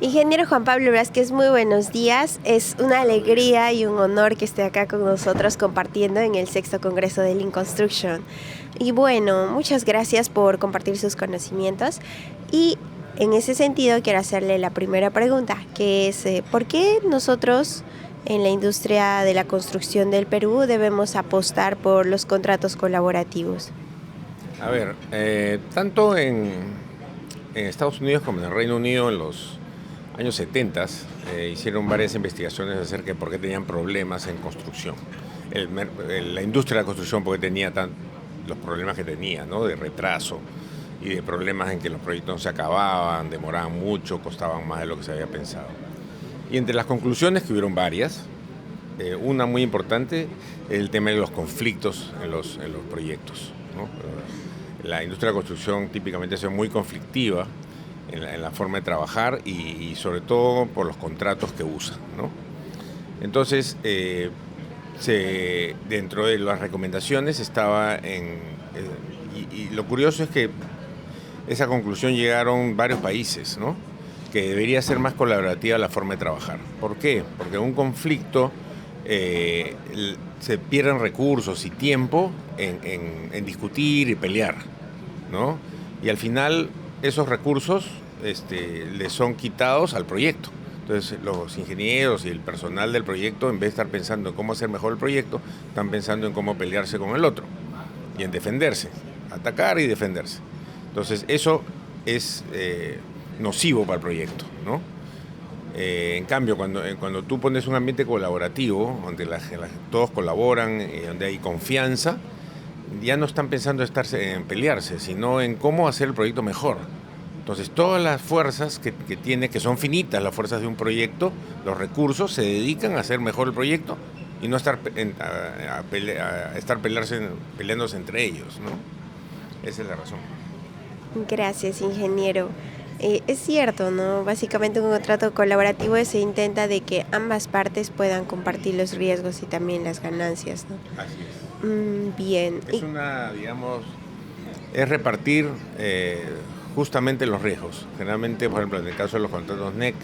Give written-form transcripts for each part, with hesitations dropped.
Ingeniero Juan Pablo Vázquez, muy buenos días. Es una alegría y un honor que esté acá con nosotros compartiendo en el sexto Congreso de Lean Construction. Y bueno, muchas gracias por compartir sus conocimientos. Y en ese sentido quiero hacerle la primera pregunta, que es ¿por qué nosotros en la industria de la construcción del Perú debemos apostar por los contratos colaborativos? A ver, tanto en Estados Unidos como en el Reino Unido en los años 70 hicieron varias investigaciones acerca de por qué tenían problemas en construcción. La industria de la construcción, por qué tenía los problemas que tenía, ¿no? De retraso y de problemas en que los proyectos no se acababan, demoraban mucho, costaban más de lo que se había pensado. Y entre las conclusiones, que hubieron varias, una muy importante, el tema de los conflictos en los proyectos, ¿no? La industria de la construcción típicamente es muy conflictiva en la forma de trabajar y sobre todo por los contratos que usa, ¿no? Entonces, dentro de las recomendaciones estaba y lo curioso es que esa conclusión llegaron varios países, ¿no? Que debería ser más colaborativa la forma de trabajar. ¿Por qué? Porque en un conflicto se pierden recursos y tiempo en discutir y pelear, ¿no? Y al final esos recursos les son quitados al proyecto. Entonces los ingenieros y el personal del proyecto, en vez de estar pensando en cómo hacer mejor el proyecto, están pensando en cómo pelearse con el otro y en defenderse, atacar y defenderse. Entonces eso es nocivo para el proyecto, ¿no? En cambio, cuando tú pones un ambiente colaborativo, donde todos colaboran, donde hay confianza, ya no están pensando en pelearse, sino en cómo hacer el proyecto mejor. Entonces, todas las fuerzas que tiene, que son finitas, las fuerzas de un proyecto, los recursos, se dedican a hacer mejor el proyecto y no estar peleándose entre ellos, ¿no? Esa es la razón. Gracias, ingeniero. Es cierto, ¿no? Básicamente un contrato colaborativo se intenta de que ambas partes puedan compartir los riesgos y también las ganancias, ¿no? Así es. Bien. Es repartir justamente los riesgos. Generalmente, por ejemplo, en el caso de los contratos NEC,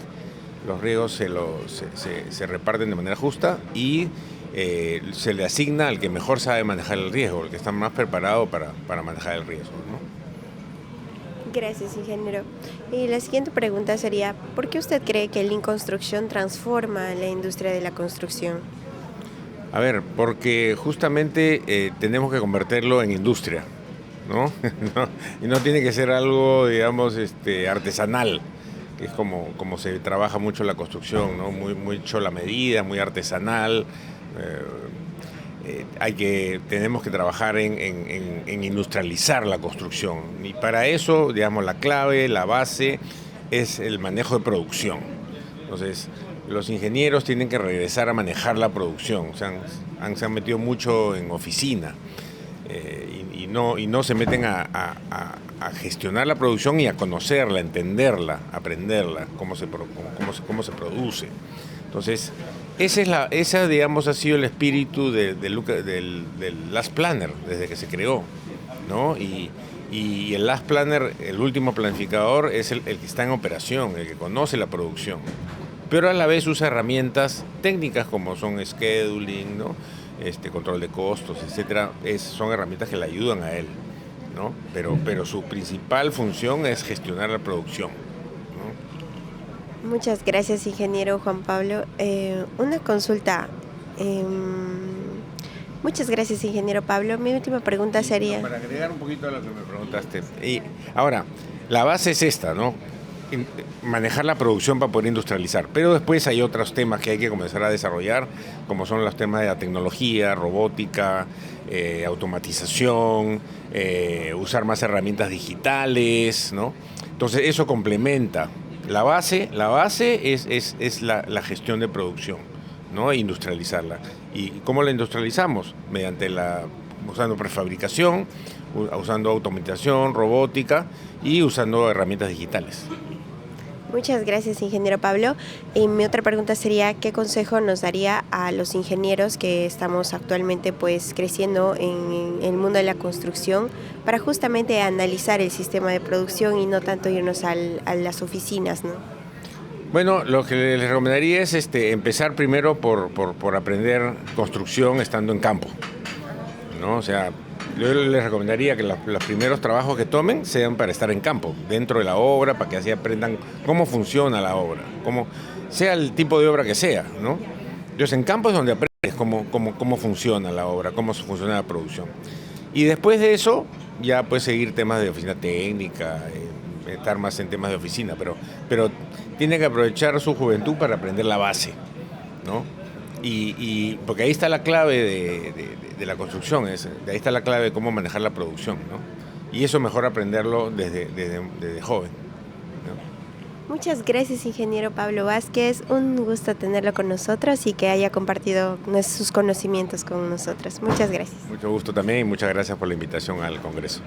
los riesgos se reparten de manera justa y se le asigna al que mejor sabe manejar el riesgo, el que está más preparado para manejar el riesgo, ¿no? Gracias, ingeniero. Y la siguiente pregunta sería, ¿por qué usted cree que el Lean Construction transforma la industria de la construcción? A ver, porque justamente tenemos que convertirlo en industria, ¿no? Y no tiene que ser algo, digamos, artesanal, que es como se trabaja mucho la construcción, ¿no? Muy hecho a la medida, muy artesanal. Tenemos que trabajar en industrializar la construcción. Y para eso, digamos, la clave, la base, es el manejo de producción. Entonces, los ingenieros tienen que regresar a manejar la producción. O sea, se han metido mucho en oficina y no se meten a gestionar la producción y a conocerla, entenderla, aprenderla, cómo se produce. Entonces, esa digamos, ha sido el espíritu del Last Planner desde que se creó, ¿no? Y el Last Planner, el último planificador, es el que está en operación, el que conoce la producción, pero a la vez usa herramientas técnicas como son scheduling, ¿no? Control de costos, etcétera. Son herramientas que le ayudan a él, ¿no? Pero su principal función es gestionar la producción. Muchas gracias, ingeniero Juan Pablo. Una consulta. Muchas gracias, ingeniero Pablo. Mi última pregunta sería... Para agregar un poquito a lo que me preguntaste. Y ahora, la base es esta, ¿no? Manejar la producción para poder industrializar. Pero después hay otros temas que hay que comenzar a desarrollar, como son los temas de la tecnología, robótica, automatización, usar más herramientas digitales, ¿no? Entonces eso complementa. La base es la gestión de producción, ¿no? E industrializarla. ¿Y cómo la industrializamos? Usando prefabricación, usando automatización, robótica y usando herramientas digitales. Muchas gracias, ingeniero Pablo. Y mi otra pregunta sería, ¿qué consejo nos daría a los ingenieros que estamos actualmente pues creciendo en el mundo de la construcción para justamente analizar el sistema de producción y no tanto irnos a las oficinas, ¿no? Bueno, lo que les recomendaría es empezar primero por aprender construcción estando en campo, ¿no? O sea, yo les recomendaría que los primeros trabajos que tomen sean para estar en campo, dentro de la obra, para que así aprendan cómo funciona la obra, cómo, sea el tipo de obra que sea, ¿no? Entonces, en campo es donde aprendes cómo funciona la obra, cómo funciona la producción. Y después de eso, ya puedes seguir temas de oficina técnica, estar más en temas de oficina, pero tiene que aprovechar su juventud para aprender la base, ¿no? Y porque ahí está la clave de la construcción, de ahí está la clave de cómo manejar la producción, ¿no? Y eso mejor aprenderlo desde joven, ¿no? Muchas gracias, ingeniero Pablo Vázquez. Un gusto tenerlo con nosotros y que haya compartido sus conocimientos con nosotros. Muchas gracias. Mucho gusto también y muchas gracias por la invitación al Congreso.